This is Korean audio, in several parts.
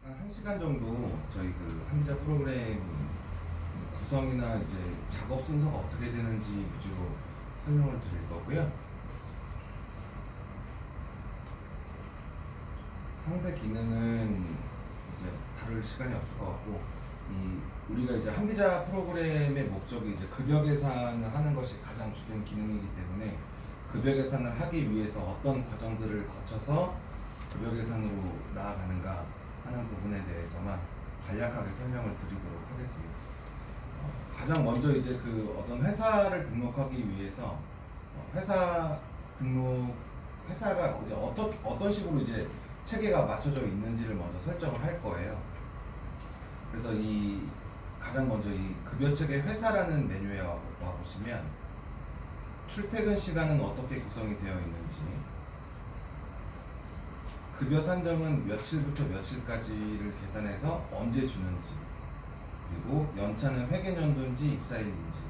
한 1시간 정도 저희 그 한기자 프로그램 구성이나 이제 작업 순서가 어떻게 되는지 위주로 설명을 드릴 거고요. 상세 기능은 이제 다룰 시간이 없을 것 같고, 우리가 이제 한기자 프로그램의 목적이 이제 급여 계산을 하는 것이 가장 주된 기능이기 때문에 급여 계산을 하기 위해서 어떤 과정들을 거쳐서 급여 계산으로 나아가는가 하는 부분에 대해서만 간략하게 설명을 드리도록 하겠습니다. 가장 먼저 이제 그 어떤 회사를 등록하기 위해서 회사가 이제 어떤 식으로 이제 체계가 맞춰져 있는지를 먼저 설정을 할 거예요. 그래서 가장 먼저 이 급여 체계 회사라는 메뉴에 와 보시면 출퇴근 시간은 어떻게 구성이 되어 있는지, 급여 산정은 며칠부터 며칠까지를 계산해서 언제 주는지, 그리고 연차는 회계연도인지 입사일인지,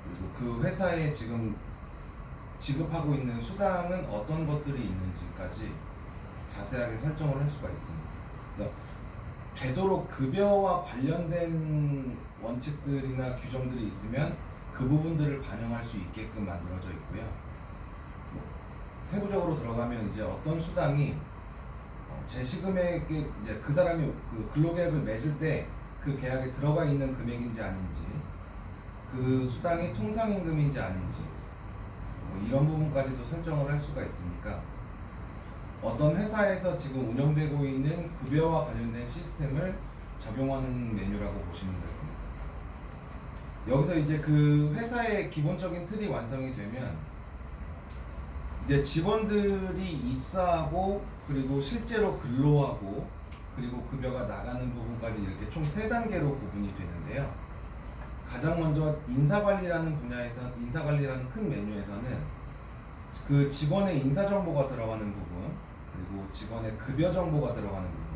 그리고 그 회사에 지금 지급하고 있는 수당은 어떤 것들이 있는지까지 자세하게 설정을 할 수가 있습니다. 그래서 되도록 급여와 관련된 원칙들이나 규정들이 있으면 그 부분들을 반영할 수 있게끔 만들어져 있고요. 세부적으로 들어가면 이제 어떤 수당이 제시금액에 이제 그 사람이 그 근로계약을 맺을 때 그 계약에 들어가 있는 금액인지 아닌지, 그 수당이 통상임금인지 아닌지, 이런 부분까지도 설정을 할 수가 있으니까 어떤 회사에서 지금 운영되고 있는 급여와 관련된 시스템을 적용하는 메뉴라고 보시면 될 겁니다. 여기서 이제 그 회사의 기본적인 틀이 완성이 되면 이제 직원들이 입사하고, 그리고 실제로 근로하고, 그리고 급여가 나가는 부분까지 이렇게 총 3단계로 구분이 되는데요. 가장 먼저 인사관리라는 큰 메뉴에서는 그 직원의 인사정보가 들어가는 부분, 그리고 직원의 급여 정보가 들어가는 부분,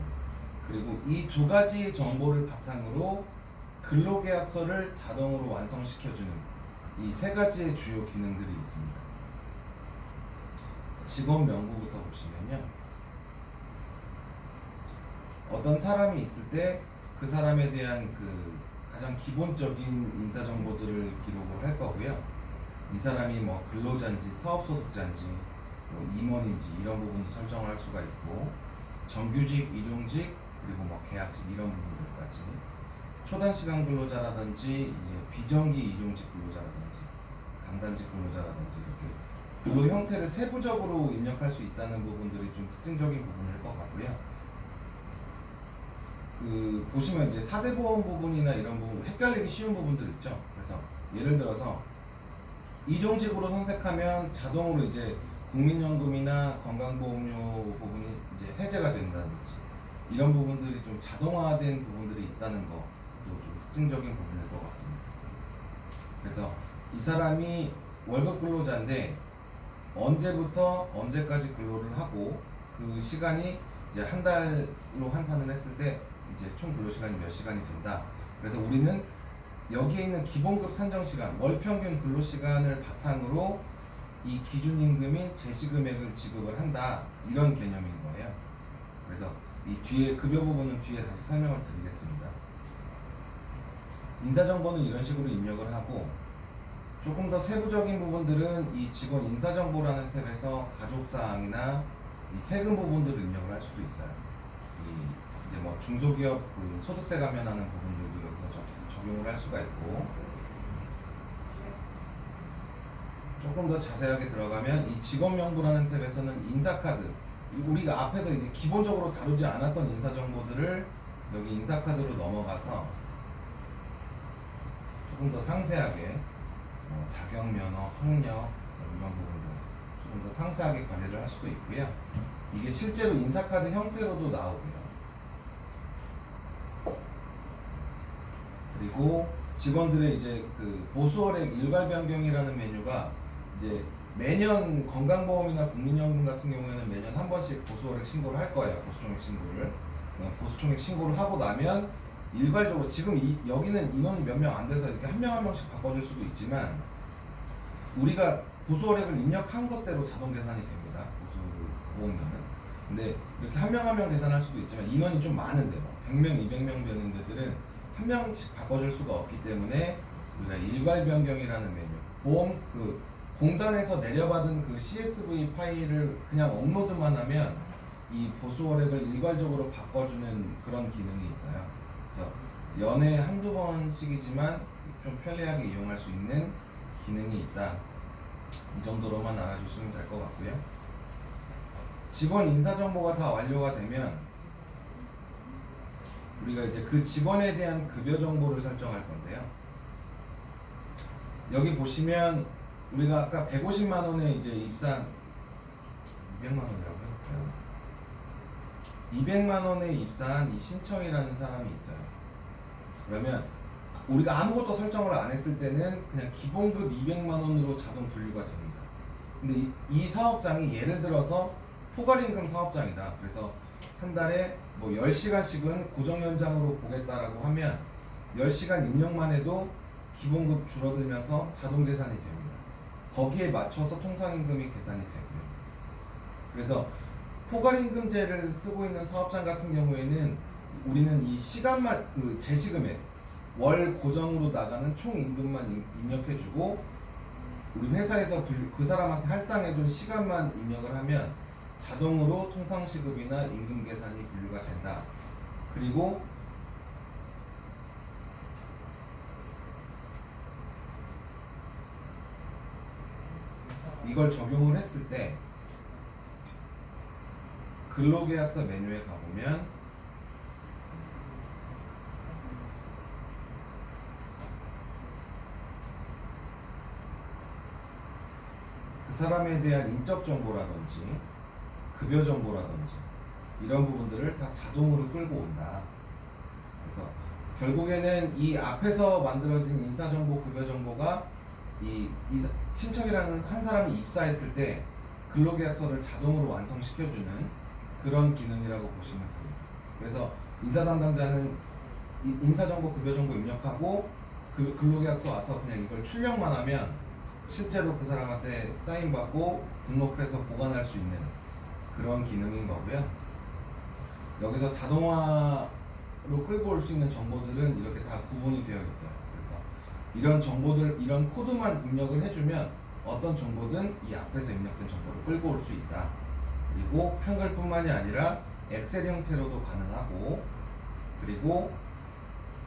그리고 이 2가지 정보를 바탕으로 근로계약서를 자동으로 완성시켜주는 이 3가지의 주요 기능들이 있습니다. 직원 명부부터 보시면요, 어떤 사람이 있을 때 그 사람에 대한 그 가장 기본적인 인사 정보들을 기록을 할 거고요. 이 사람이 뭐 근로자인지 사업소득자인지 뭐 임원인지 이런 부분도 설정을 할 수가 있고, 정규직, 일용직, 그리고 뭐 계약직 이런 부분들까지, 초단시간 근로자라든지 이제 비정기 일용직 근로자라든지 강단직 근로자라든지 이렇게 근로 형태를 세부적으로 입력할 수 있다는 부분들이 좀 특징적인 부분일 것 같고요. 보시면 이제 4대 보험 부분이나 이런 부분 헷갈리기 쉬운 부분들 있죠. 그래서 예를 들어서 일용직으로 선택하면 자동으로 이제 국민연금이나 건강보험료 부분이 이제 해제가 된다든지, 이런 부분들이 좀 자동화된 부분들이 있다는 것도 좀 특징적인 부분일 것 같습니다. 그래서 이 사람이 월급 근로자인데 언제부터 언제까지 근로를 하고, 그 시간이 이제 한 달로 환산을 했을 때 이제 총 근로시간이 몇 시간이 된다. 그래서 우리는 여기에 있는 기본급 산정시간, 월평균 근로시간을 바탕으로 이 기준임금인 제시금액을 지급을 한다, 이런 개념인 거예요. 그래서 이 뒤에 급여 부분은 뒤에 다시 설명을 드리겠습니다. 인사정보는 이런 식으로 입력을 하고, 조금 더 세부적인 부분들은 이 직원 인사정보라는 탭에서 가족사항이나 이 세금 부분들을 입력을 할 수도 있어요. 이제 뭐 중소기업 그 소득세 감면하는 부분들도 여기서 적용을 할 수가 있고, 조금 더 자세하게 들어가면 이 직원명부라는 탭에서는 인사카드, 우리가 앞에서 이제 기본적으로 다루지 않았던 인사정보들을 여기 인사카드로 넘어가서 조금 더 상세하게 자격면허, 학력 이런 부분들 조금 더 상세하게 관리를 할 수도 있고요. 이게 실제로 인사카드 형태로도 나오고요. 그리고 직원들의 이제 그 보수월액 일괄 변경이라는 메뉴가 이제 매년 건강보험이나 국민연금 같은 경우에는 매년 한 번씩 보수월액 신고를 할 거예요. 보수총액 신고를. 보수총액 신고를 하고 나면 일괄적으로 지금 여기는 인원이 몇 명 안 돼서 이렇게 한 명 한 명씩 바꿔줄 수도 있지만, 우리가 보수월액을 입력한 것대로 자동 계산이 됩니다. 보수보험료는. 근데 이렇게 한 명 한 명 계산할 수도 있지만 인원이 좀 많은데 100명, 200명 되는 데들은 한 명씩 바꿔줄 수가 없기 때문에 우리가 일괄 변경이라는 메뉴, 보험 공단에서 내려받은 그 CSV 파일을 그냥 업로드만 하면 이 보수월액을 일괄적으로 바꿔주는 그런 기능이 있어요. 그래서 연에 한두 번씩이지만 좀 편리하게 이용할 수 있는 기능이 있다. 이 정도로만 알아주시면 될 것 같고요. 직원 인사정보가 다 완료가 되면 우리가 이제 그 직원에 대한 급여 정보를 설정할 건데요. 여기 보시면 우리가 아까 150만 원에 이제 입사한 200만 원이라고 해볼까요? 200만 원에 입사한 이 신청이라는 사람이 있어요. 그러면 우리가 아무것도 설정을 안 했을 때는 그냥 기본급 200만 원으로 자동 분류가 됩니다. 근데 이 사업장이 예를 들어서 포괄임금 사업장이다. 그래서 한 달에 뭐 10시간씩은 고정연장으로 보겠다라고 하면 10시간 입력만 해도 기본급 줄어들면서 자동 계산이 됩니다. 거기에 맞춰서 통상임금이 계산이 되고요. 그래서 포괄임금제를 쓰고 있는 사업장 같은 경우에는 우리는 이 시간만 제시금액 월 고정으로 나가는 총 임금만 입력해주고 우리 회사에서 그 사람한테 할당해둔 시간만 입력을 하면 자동으로 통상시급이나 임금 계산이 분류가 된다. 그리고 이걸 적용을 했을 때 근로계약서 메뉴에 가보면 그 사람에 대한 인적 정보라든지 급여 정보라든지 이런 부분들을 다 자동으로 끌고 온다. 그래서 결국에는 이 앞에서 만들어진 인사정보, 급여 정보가 이 신청이라는 한 사람이 입사했을 때 근로계약서를 자동으로 완성시켜주는 그런 기능이라고 보시면 됩니다. 그래서 인사 담당자는 인사정보, 급여 정보 입력하고 그 근로계약서 와서 그냥 이걸 출력만 하면 실제로 그 사람한테 사인받고 등록해서 보관할 수 있는 그런 기능인 거고요. 여기서 자동화로 끌고 올 수 있는 정보들은 이렇게 다 구분이 되어 있어요. 그래서 이런 정보들, 이런 코드만 입력을 해주면 어떤 정보든 이 앞에서 입력된 정보를 끌고 올 수 있다. 그리고 한글뿐만이 아니라 엑셀 형태로도 가능하고, 그리고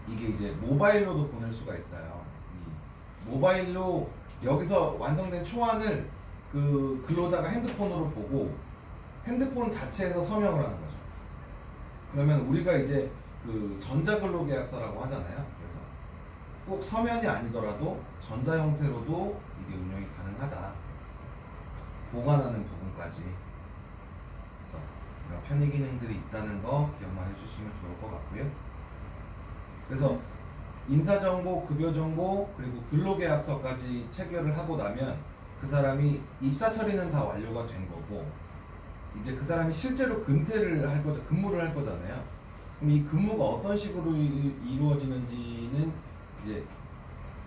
이게 이제 모바일로도 보낼 수가 있어요. 이 모바일로 여기서 완성된 초안을 그 근로자가 핸드폰으로 보고 핸드폰 자체에서 서명을 하는 거죠. 그러면 우리가 이제 그 전자근로계약서라고 하잖아요. 그래서 꼭 서면이 아니더라도 전자 형태로도 이게 운영이 가능하다. 보관하는 부분까지. 그래서 이런 편의 기능들이 있다는 거 기억만 해주시면 좋을 것 같고요. 그래서 인사정보, 급여정보, 그리고 근로계약서까지 체결을 하고 나면 그 사람이 입사 처리는 다 완료가 된 거고, 이제 그 사람이 실제로 근태를 할 거죠. 근무를 할 거잖아요. 그럼 이 근무가 어떤 식으로 이루어지는지는 이제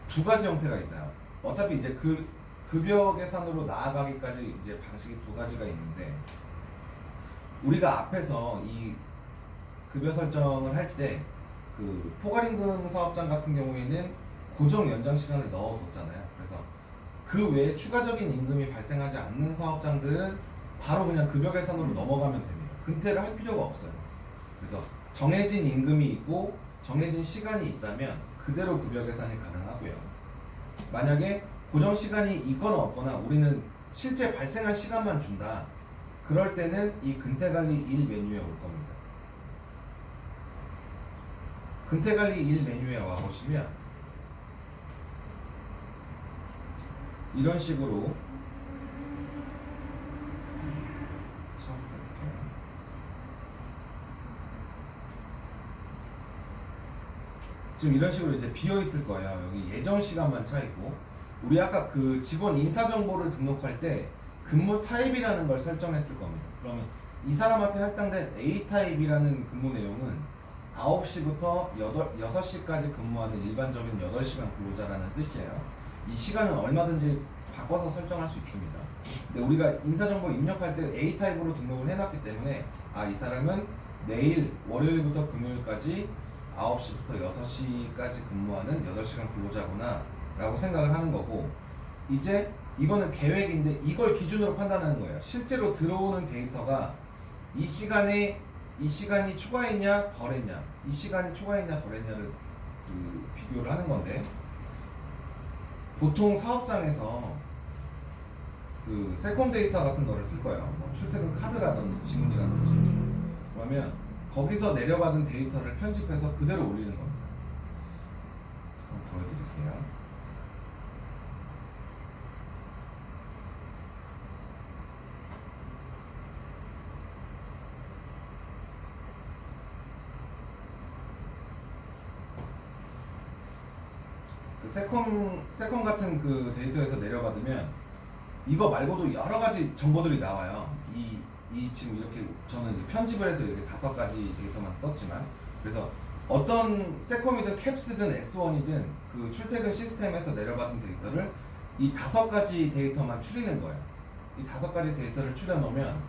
두 가지 형태가 있어요. 어차피 이제 급여 계산으로 나아가기까지 이제 방식이 두 가지가 있는데, 우리가 앞에서 이 급여 설정을 할 때 그 포괄임금 사업장 같은 경우에는 고정 연장 시간을 넣어뒀잖아요. 그래서 그 외에 추가적인 임금이 발생하지 않는 사업장들은 바로 그냥 급여 계산으로 넘어가면 됩니다. 근태를 할 필요가 없어요. 그래서 정해진 임금이 있고 정해진 시간이 있다면 그대로 급여 계산이 가능하고요. 만약에 고정 시간이 있거나 없거나 우리는 실제 발생한 시간만 준다. 그럴 때는 이 근태관리 1 메뉴에 올 겁니다. 근태관리 1 메뉴에 와보시면 이런 식으로 지금 이런 식으로 이제 비어 있을 거예요. 여기 예정 시간만 차 있고, 우리 아까 그 직원 인사 정보를 등록할 때 근무 타입이라는 걸 설정했을 겁니다. 그러면 이 사람한테 할당된 A 타입이라는 근무 내용은 9시부터 6시까지 근무하는 일반적인 8시간 근로자라는 뜻이에요. 이 시간은 얼마든지 바꿔서 설정할 수 있습니다. 근데 우리가 인사정보 입력할 때 A 타입으로 등록을 해놨기 때문에 이 사람은 내일 월요일부터 금요일까지 9시부터 6시까지 근무하는 8시간 근로자구나 라고 생각을 하는 거고, 이제 이거는 계획인데 이걸 기준으로 판단하는 거예요. 실제로 들어오는 데이터가 이 시간이 초과했냐 덜했냐, 이 시간이 초과했냐 덜했냐를 비교를 하는 건데, 보통 사업장에서 세컨 데이터 같은 거를 쓸 거예요. 뭐 출퇴근 카드라든지 지문이라든지. 그러면 거기서 내려받은 데이터를 편집해서 그대로 올리는 겁니다. 한번 보여드릴게요. 세컨 같은 데이터에서 내려받으면 이거 말고도 여러 가지 정보들이 나와요. 지금 이렇게 저는 편집을 해서 이렇게 5가지 데이터만 썼지만, 그래서 어떤 세컴이든 캡스든 S1이든 그 출퇴근 시스템에서 내려받은 데이터를 이 5가지 데이터만 추리는 거예요. 이 5가지 데이터를 추려 놓으면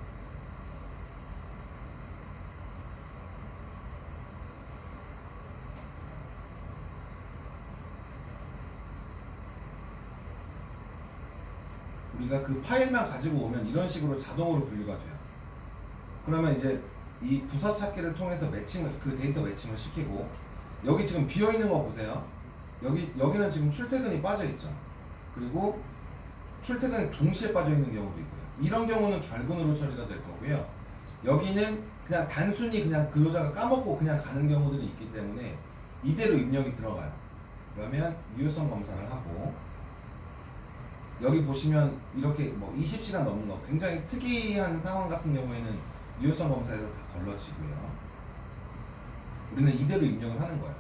우리가 그 파일만 가지고 오면 이런 식으로 자동으로 분류가 돼요. 그러면 이제 이 부서 찾기를 통해서 데이터 매칭을 시키고, 여기 지금 비어 있는 거 보세요. 여기는 지금 출퇴근이 빠져 있죠. 그리고 출퇴근이 동시에 빠져 있는 경우도 있고요. 이런 경우는 결근으로 처리가 될 거고요. 여기는 그냥 단순히 그냥 근로자가 까먹고 그냥 가는 경우들이 있기 때문에 이대로 입력이 들어가요. 그러면 유효성 검사를 하고, 여기 보시면 이렇게 뭐 20시간 넘는 거, 굉장히 특이한 상황 같은 경우에는 유효성 검사에서 다 걸러지고요. 우리는 이대로 입력을 하는 거예요.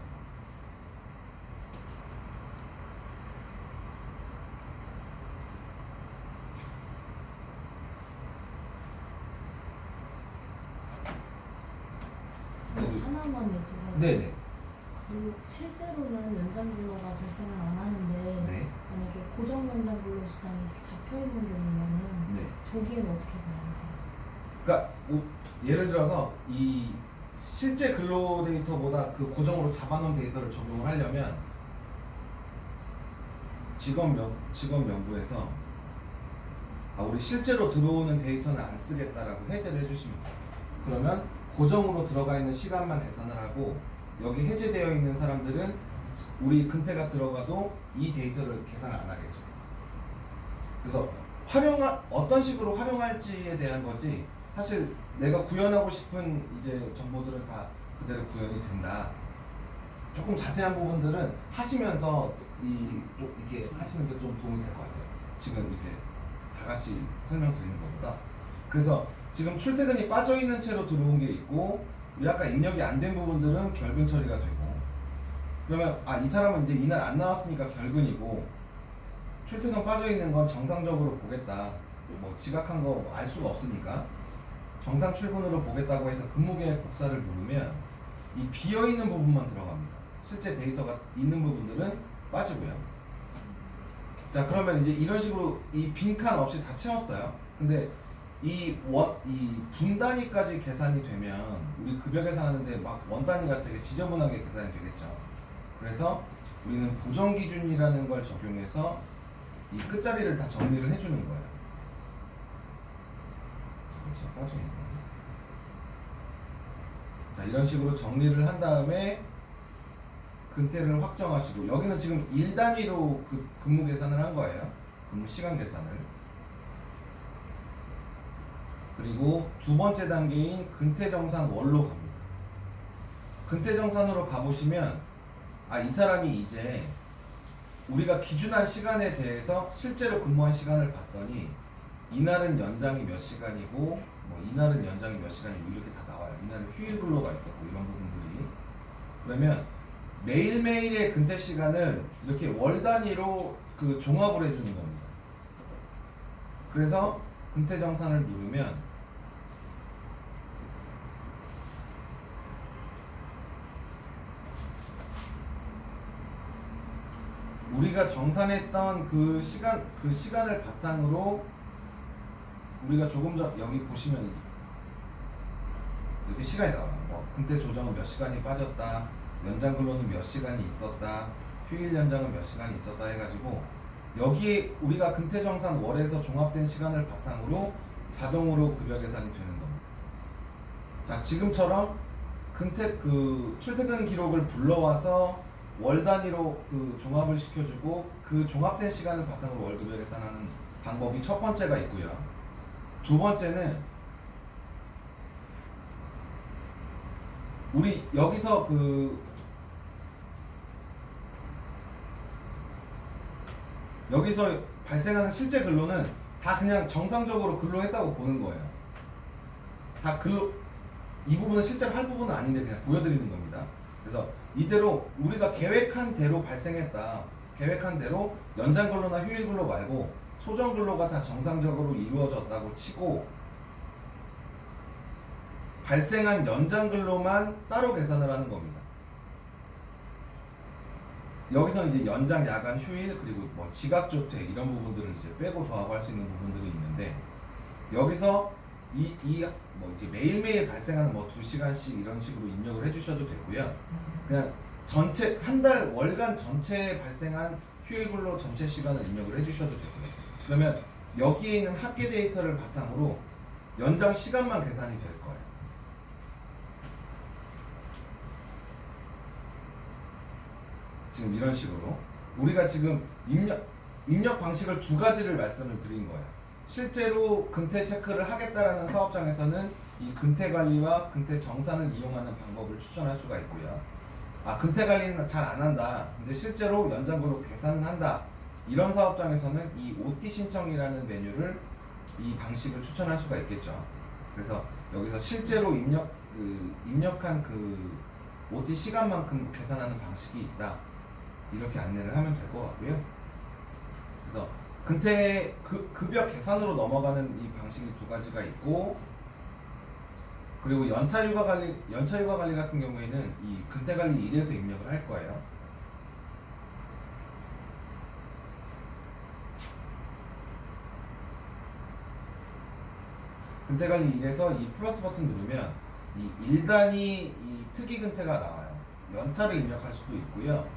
하나만 여쭤봐요. 네네. 실제로는 연장근로가 발생을 안 하는데 네. 만약에 고정 연장근로 수당이 이렇게 잡혀 있는 경우면은 네. 저기에는 어떻게 봐야 돼요? 그러니까 예를 들어서 이 실제 근로 데이터보다 그 고정으로 잡아놓은 데이터를 적용을 하려면 직원 명부에서 우리 실제로 들어오는 데이터는 안 쓰겠다라고 해제를 해주시면 돼요. 그러면 고정으로 들어가 있는 시간만 계산을 하고, 여기 해제되어 있는 사람들은 우리 근태가 들어가도 이 데이터를 계산을 안 하겠죠. 그래서 어떤 식으로 활용할지에 대한 거지, 사실 내가 구현하고 싶은 이제 정보들은 다 그대로 구현이 된다. 조금 자세한 부분들은 하시면서 이게 하시는 게 좀 도움이 될 것 같아요. 지금 이렇게 다 같이 설명드리는 것보다. 그래서 지금 출퇴근이 빠져있는 채로 들어온 게 있고, 우리 아까 입력이 안 된 부분들은 결근 처리가 되고, 그러면 이 사람은 이제 이날 안 나왔으니까 결근이고, 출퇴근 빠져있는 건 정상적으로 보겠다, 뭐 지각한 거 알 수가 없으니까 정상 출근으로 보겠다고 해서 근무계획 복사를 누르면 이 비어있는 부분만 들어갑니다. 실제 데이터가 있는 부분들은 빠지고요. 자, 그러면 이제 이런 식으로 이 빈칸 없이 다 채웠어요. 근데 이 분 단위까지 계산이 되면 우리 급여 계산하는데 막 원 단위가 되게 지저분하게 계산이 되겠죠. 그래서 우리는 보정 기준이라는 걸 적용해서 이 끝자리를 다 정리를 해주는 거예요. 그렇죠, 빠져있네. 자, 이런 식으로 정리를 한 다음에 근태를 확정하시고, 여기는 지금 1단위로 근무 계산을 한 거예요. 근무 시간 계산을. 그리고 두 번째 단계인 근태정산 월로 갑니다. 근태정산으로 가보시면 이 사람이 이제 우리가 기준한 시간에 대해서 실제로 근무한 시간을 봤더니 이날은 연장이 몇 시간이고 뭐 이날은 연장이 몇 시간이고 이렇게 다 나와요. 이날은 휴일 근로가 있었고 이런 부분들이. 그러면 매일매일의 근태 시간을 이렇게 월 단위로 종합을 해주는 겁니다. 그래서 근태정산을 누르면 우리가 정산했던 그 시간을 바탕으로 우리가 조금 전 여기 보시면 이렇게 시간이 나와요. 뭐 근태 조정은 몇 시간이 빠졌다, 연장 근로는 몇 시간이 있었다, 휴일 연장은 몇 시간이 있었다 해가지고 여기에 우리가 근태 정산 월에서 종합된 시간을 바탕으로 자동으로 급여 계산이 되는 겁니다. 자, 지금처럼 근태 그 출퇴근 기록을 불러와서 월 단위로 그 종합을 시켜주고 그 종합된 시간을 바탕으로 월급여 계산하는 방법이 첫 번째가 있고요. 두 번째는 우리 여기서 여기서 발생하는 실제 근로는 다 그냥 정상적으로 근로했다고 보는 거예요. 다 근로, 이 부분은 실제로 할 부분은 아닌데 그냥 보여드리는 겁니다. 그래서 이대로 우리가 계획한 대로 발생했다, 계획한 대로 연장 근로나 휴일 근로 말고 소정 근로가 다 정상적으로 이루어졌다고 치고 발생한 연장 근로만 따로 계산을 하는 겁니다. 여기서 이제 연장, 야간, 휴일, 그리고 뭐 지각조퇴 이런 부분들을 이제 빼고 더하고 할 수 있는 부분들이 있는데 여기서 뭐 이제 매일매일 발생하는 뭐 2시간씩 이런 식으로 입력을 해주셔도 되고요. 그냥 전체 한 달 월간 전체에 발생한 휴일 근로 전체 시간을 입력을 해주셔도 되고요. 그러면 여기에 있는 합계 데이터를 바탕으로 연장 시간만 계산이 될 거예요. 지금 이런 식으로 우리가 지금 입력 방식을 두 가지를 말씀을 드린 거예요. 실제로 근태 체크를 하겠다라는 사업장에서는 이 근태 관리와 근태 정산을 이용하는 방법을 추천할 수가 있고요. 아, 근태 관리는 잘 안 한다, 근데 실제로 연장근로 계산은 한다, 이런 사업장에서는 이 OT 신청이라는 메뉴를, 이 방식을 추천할 수가 있겠죠. 그래서 여기서 실제로 입력한 그 OT 시간만큼 계산하는 방식이 있다, 이렇게 안내를 하면 될 것 같고요. 그래서 근태 급여 계산으로 넘어가는 이 방식이 두 가지가 있고, 그리고 연차휴가 관리 같은 경우에는 이 근태 관리 1에서 입력을 할 거예요. 근태 관리 1에서 이 플러스 버튼 누르면 이 1단위 이 특이 근태가 나와요. 연차를 입력할 수도 있고요.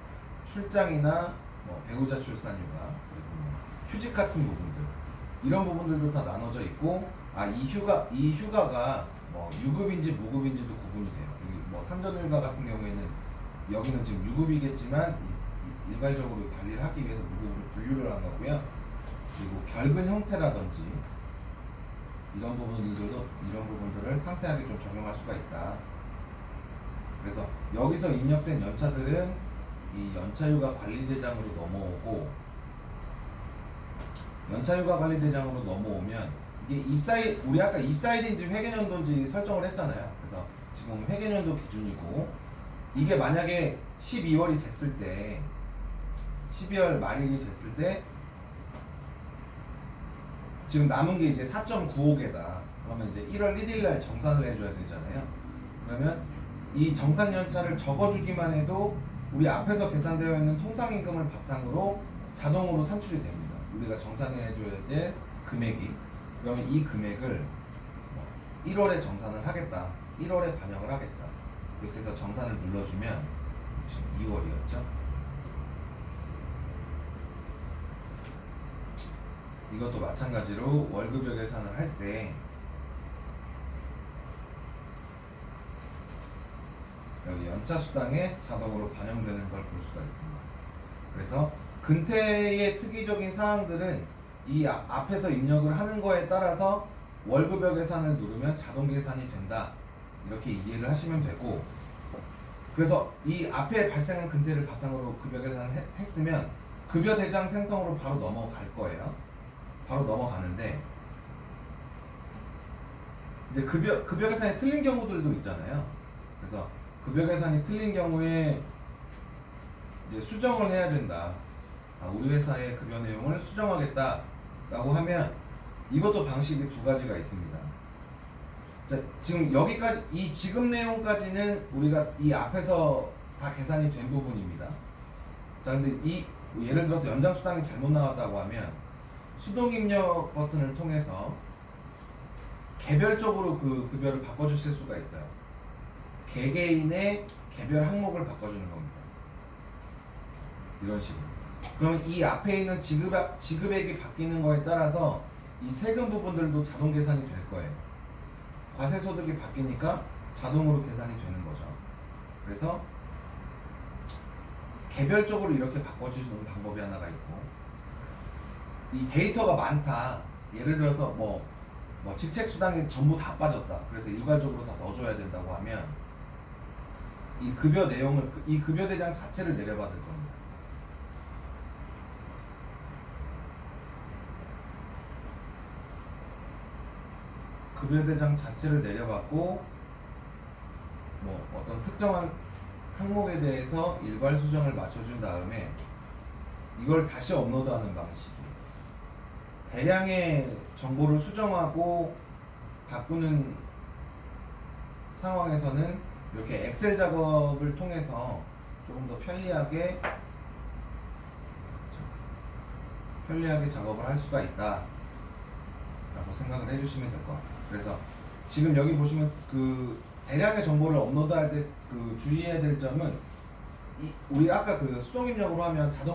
출장이나 뭐 배우자 출산휴가, 그리고 뭐 휴직 같은 부분들, 이런 부분들도 다 나눠져 있고, 이 휴가가 뭐 유급인지 무급인지도 구분이 돼요. 여기 뭐 산전휴가 같은 경우에는 여기는 지금 유급이겠지만 일괄적으로 관리를 하기 위해서 무급으로 분류를 한 거고요. 그리고 결근 형태라든지 이런 부분들을 상세하게 좀 적용할 수가 있다. 그래서 여기서 입력된 연차들은 이 연차휴가 관리대장으로 넘어오고, 연차휴가 관리대장으로 넘어오면 이게 우리 아까 입사일인지 회계연도인지 설정을 했잖아요. 그래서 지금 회계연도 기준이고, 이게 만약에 12월이 됐을 때, 12월 말일이 됐을 때 지금 남은 게 이제 4.95개다. 그러면 이제 1월 1일 날 정산을 해줘야 되잖아요. 그러면 이 정산 연차를 적어주기만 해도 우리 앞에서 계산되어 있는 통상임금을 바탕으로 자동으로 산출이 됩니다. 우리가 정산해줘야 될 금액이. 그러면 이 금액을 1월에 정산을 하겠다, 1월에 반영을 하겠다, 이렇게 해서 정산을 눌러주면, 지금 2월이었죠? 이것도 마찬가지로 월급여 계산을 할 때 여기 연차 수당에 자동으로 반영되는 걸 볼 수가 있습니다. 그래서 근태의 특이적인 사항들은 이 앞에서 입력을 하는 거에 따라서 월급여 계산을 누르면 자동 계산이 된다, 이렇게 이해를 하시면 되고, 그래서 이 앞에 발생한 근태를 바탕으로 급여 계산을 했으면 급여 대장 생성으로 바로 넘어갈 거예요. 바로 넘어가는데, 이제 급여 계산이 틀린 경우들도 있잖아요. 그래서 급여 계산이 틀린 경우에 이제 수정을 해야 된다, 우리 회사의 급여 내용을 수정하겠다 라고 하면 이것도 방식이 두 가지가 있습니다. 자, 지금 여기까지, 이 지급 내용까지는 우리가 이 앞에서 다 계산이 된 부분입니다. 자, 근데 예를 들어서 연장 수당이 잘못 나왔다고 하면 수동 입력 버튼을 통해서 개별적으로 그 급여를 바꿔주실 수가 있어요. 개개인의 개별 항목을 바꿔주는 겁니다. 이런 식으로. 그러면 이 앞에 있는 지급액이 바뀌는 거에 따라서 이 세금 부분들도 자동 계산이 될 거예요. 과세소득이 바뀌니까 자동으로 계산이 되는 거죠. 그래서 개별적으로 이렇게 바꿔주시는 방법이 하나가 있고, 이 데이터가 많다. 예를 들어서 뭐 직책 수당이 전부 다 빠졌다. 그래서 일괄적으로 다 넣어줘야 된다고 하면 이 급여 내용을 이 급여 대장 자체를 내려받을 겁니다. 급여 대장 자체를 내려받고 뭐 어떤 특정한 항목에 대해서 일괄 수정을 맞춰준 다음에 이걸 다시 업로드하는 방식이에요. 대량의 정보를 수정하고 바꾸는 상황에서는 이렇게 엑셀 작업을 통해서 조금 더 편리하게 작업을 할 수가 있다 라고 생각을 해주시면 될 것 같아요. 그래서 지금 여기 보시면 그 대량의 정보를 업로드할 때 그 주의해야 될 점은 우리 아까 그 수동 입력으로 하면 자동으로